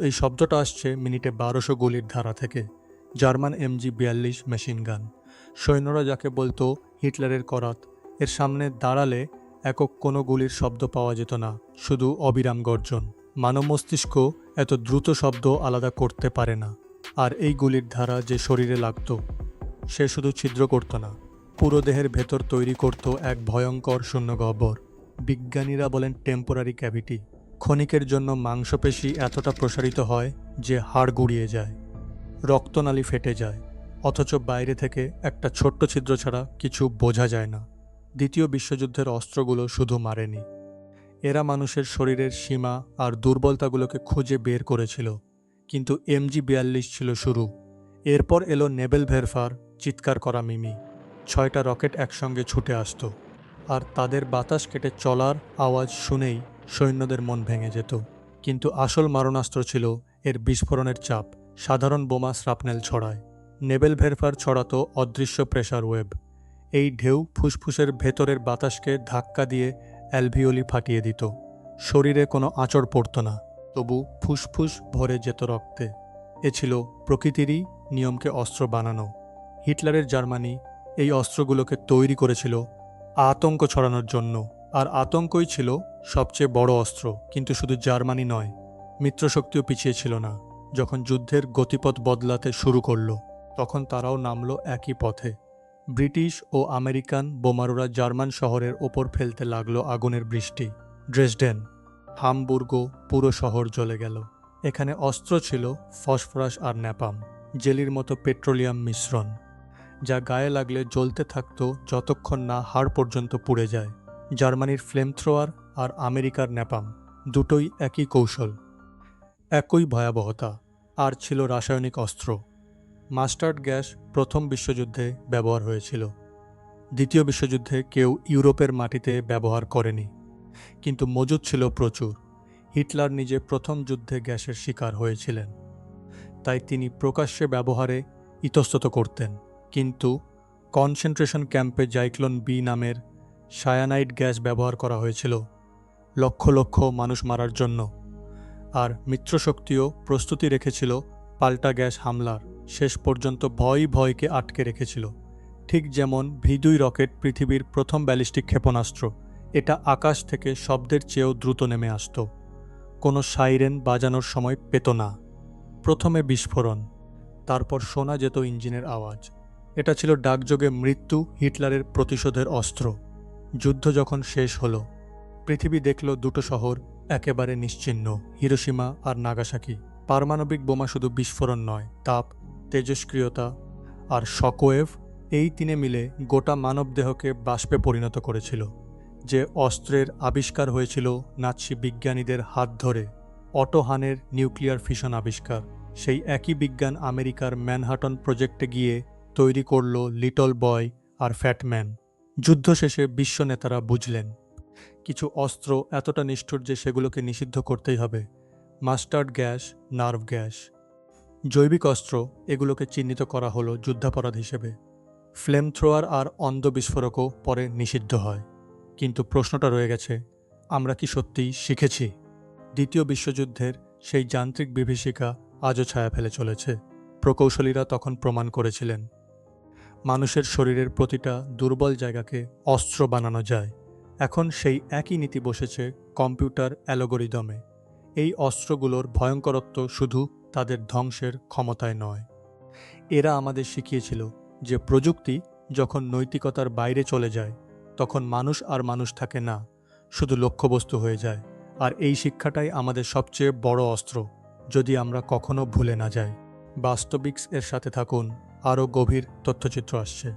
এই শব্দটা আসছে মিনিটে ১২০০ গুলির ধারা থেকে। জার্মান MG-৪২ মেশিন গান, সৈন্যরা যাকে বলতো হিটলারের করাত, এর সামনে দাঁড়ালে একক কোনো গুলির শব্দ পাওয়া যেত না, শুধু অবিরাম গর্জন। মানব মস্তিষ্ক এত দ্রুত শব্দ আলাদা করতে পারে না। আর এই গুলির ধারা যে শরীরে লাগত, সে শুধু ছিদ্র করত না, পুরো দেহের ভেতর তৈরি করত এক ভয়ঙ্কর শূন্যগহ্বর। বিজ্ঞানীরা বলেন টেম্পোরারি ক্যাভিটি। ক্ষণিকের জন্য মাংসপেশি এতটা প্রসারিত হয় যে হাড় গুড়িয়ে যায়, রক্তনালী ফেটে যায়, অথচ বাইরে থেকে একটা ছোট্ট ছিদ্র ছাড়া কিছু বোঝা যায় না। দ্বিতীয় বিশ্বযুদ্ধের অস্ত্রগুলো শুধু মারেনি, এরা মানুষের শরীরের সীমা আর দুর্বলতাগুলোকে খুঁজে বের করেছিল। কিন্তু MG-৪২ ছিল শুরু। এরপর এলো নেবেলভেরফার, চিৎকার করা মিমি। ৬টা রকেট একসঙ্গে ছুটে আসত, আর তাদের বাতাস কেটে চলার আওয়াজ শুনেই সৈন্যদের মন ভেঙে যেত। কিন্তু আসল মারণাস্ত্র ছিল এর বিস্ফোরণের চাপ। সাধারণ বোমা শ্রাপনেল ছড়ায়, নেবেলভেরফার ছড়াতো অদৃশ্য প্রেসার ওয়েব। এই ঢেউ ফুসফুসের ভেতরের বাতাসকে ধাক্কা দিয়ে অ্যালভিওলি ফাটিয়ে দিত। শরীরে কোনো আঁচড় পড়ত না, তবু ফুসফুস ভরে যেত রক্তে। এ ছিল প্রকৃতিরই নিয়মকে অস্ত্র বানানো। হিটলারের জার্মানি এই অস্ত্রগুলোকে তৈরি করেছিল আতঙ্ক ছড়ানোর জন্য, আর আতঙ্কই ছিল সবচেয়ে বড় অস্ত্র। কিন্তু শুধু জার্মানি নয়, মিত্রশক্তিও পিছিয়ে ছিল না। যখন যুদ্ধের গতিপথ বদলাতে শুরু করল, তখন তারাও নামল একই পথে। ব্রিটিশ ও আমেরিকান বোমারুরা জার্মান শহরের ওপর ফেলতে লাগলো আগুনের বৃষ্টি। ড্রেসডেন, হামবুর্গো, পুরো শহর জ্বলে গেল। এখানে অস্ত্র ছিল ফসফরাস আর ন্যাপাম, জেলির মতো পেট্রোলিয়াম মিশ্রণ, যা গায়ে লাগলে জ্বলতে থাকতো যতক্ষণ না হাড় পর্যন্ত পুড়ে যায়। জার্মানির ফ্লেম থ্রোয়ার আর আমেরিকার ন্যাপাম, দুটোই একই কৌশল, একই ভয়াবহতা। আর ছিল রাসায়নিক অস্ত্র। মাস্টার্ড গ্যাস প্রথম বিশ্বযুদ্ধে ব্যবহার হয়েছিল, দ্বিতীয় বিশ্বযুদ্ধে কেউ ইউরোপের মাটিতে ব্যবহার করেনি, কিন্তু মজুদ ছিল প্রচুর। হিটলার নিজে প্রথম যুদ্ধে গ্যাসের শিকার হয়েছিলেন, তাই তিনি প্রকাশ্যে ব্যবহারে ইতস্তত করতেন। কিন্তু কনসেন্ট্রেশন ক্যাম্পে জাইক্লোন বি নামের সায়ানাইড গ্যাস ব্যবহার করা হয়েছিল লক্ষ লক্ষ মানুষ মারার জন্য। আর মিত্রশক্তিও প্রস্তুতি রেখেছিল পাল্টা গ্যাস হামলার। শেষ পর্যন্ত ভয়কে আটকে রেখেছিল। ঠিক যেমন V2 রকেট পৃথিবীর প্রথম ব্যালিস্টিক ক্ষেপণাস্ত্র, এটা আকাশ থেকে শব্দের চেয়েও দ্রুত নেমে আসত, কোনো সাইরেন বাজানোর সময় পেত না। প্রথমে বিস্ফোরণ, তারপর শোনা যেত ইঞ্জিনের আওয়াজ। এটা ছিল ডাকযোগে মৃত্যু, হিটলারের প্রতিশোধের অস্ত্র। যুদ্ধ যখন শেষ হলো, পৃথিবী দেখল দুটো শহর একেবারে নিশ্চিহ্ন, হিরোশিমা আর নাগাসাকি। পারমাণবিক বোমা শুধু বিস্ফোরণ নয়, তাপ, তেজস্ক্রিয়তা আর শকওয়েভ, এই তিনে মিলে গোটা মানবদেহকে বাষ্পে পরিণত করেছিল। যে অস্ত্রের আবিষ্কার হয়েছিল নাৎসি বিজ্ঞানীদের হাত ধরে, অটো হানের নিউক্লিয়ার ফিশন আবিষ্কার, সেই একই বিজ্ঞান আমেরিকার ম্যানহাটন প্রজেক্টে গিয়ে তৈরি করল লিটল বয় আর ফ্যাটম্যান। যুদ্ধ শেষে বিশ্ব নেতারা বুঝলেন, কিছু অস্ত্র এতটা নিষ্ঠুর যে সেগুলোকে নিষিদ্ধ করতেই হবে। মাস্টার্ড গ্যাস, নার্ভ গ্যাস, জৈবিক অস্ত্র, এগুলোকে চিহ্নিত করা হলো যুদ্ধাপরাধ হিসেবে। ফ্লেম থ্রোয়ার আর অন্ধ বিস্ফোরকও পরে নিষিদ্ধ হয়। কিন্তু প্রশ্নটা রয়ে গেছে, আমরা কি সত্যিই শিখেছি? দ্বিতীয় বিশ্বযুদ্ধের সেই যান্ত্রিক বিভীষিকা আজও ছায়া ফেলে চলেছে। প্রকৌশলীরা তখন প্রমাণ করেছিলেন, মানুষের শরীরের প্রতিটা দুর্বল জায়গাকে অস্ত্র বানানো যায়। এখন সেই একই নীতি বসেছে কম্পিউটার অ্যালগোরিদমে। এই অস্ত্রগুলোর ভয়ঙ্করত্ব শুধু তাদের ধ্বংসের ক্ষমতায় নয়, এরা আমাদের শিখিয়েছিল যে প্রযুক্তি যখন নৈতিকতার বাইরে চলে যায়, তখন মানুষ আর মানুষ থাকে না, শুধু লক্ষ্যবস্তু হয়ে যায়। আর এই শিক্ষাটাই আমাদের সবচেয়ে বড় অস্ত্র, যদি আমরা কখনো ভুলে না যাই। বাস্তবিক্স এর সাথে থাকুন, আরও গভীর তথ্যচিত্র আসছে।